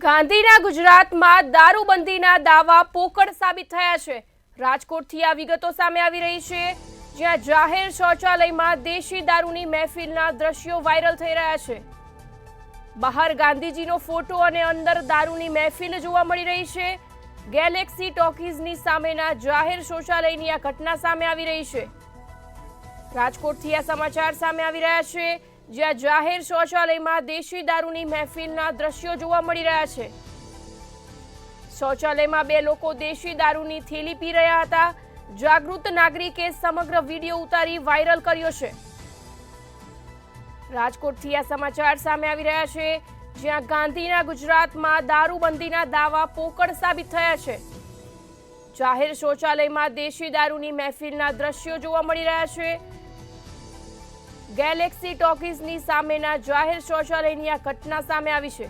ગાંધીના ગુજરાતમાં દારૂબંધીના દાવા પોકળ સાબિત થયા છે। રાજકોટથી આ વિગતો સામે આવી રહી છે, જ્યાં જાહેર શૌચાલયમાં દેશી દારૂની મહેફિલના દ્રશ્યો વાયરલ થઈ રહ્યા છે। બહાર ગાંધીજીનો ફોટો અને અંદર દારૂની મહેફિલ જોવા મળી રહી છે। ગેલેક્સી ટોકીઝની સામેના જાહેર શૌચાલયની આ ઘટના સામે આવી રહી છે। રાજકોટથી આ સમાચાર સામે આવી રહ્યા છે, જ્યાં જાહેર શૌચાલયમાં દેશી દારૂની મહેફિલના દ્રશ્યો જોવા મળી રહ્યા છે। શૌચાલયમાં બે લોકો દેશી દારૂની થેલી પી રહ્યા હતા। જાગૃત નાગરિકે સમગ્ર વિડીયો ઉતારી વાયરલ કર્યો છે। રાજકોટથી આ સમાચાર સામે આવી રહ્યા છે, જ્યાં ગાંધીના ગુજરાતમાં દારૂબંધીના દાવા પોકળ સાબિત થયા છે। જાહેર શૌચાલયમાં દેશી દારૂની મહેફિલના દ્રશ્યો જોવા મળી રહ્યા છે। ગેલેક્સી ટોકીઝની સામેના જાહેર શૌચાલયની આ ઘટના સામે આવી છે।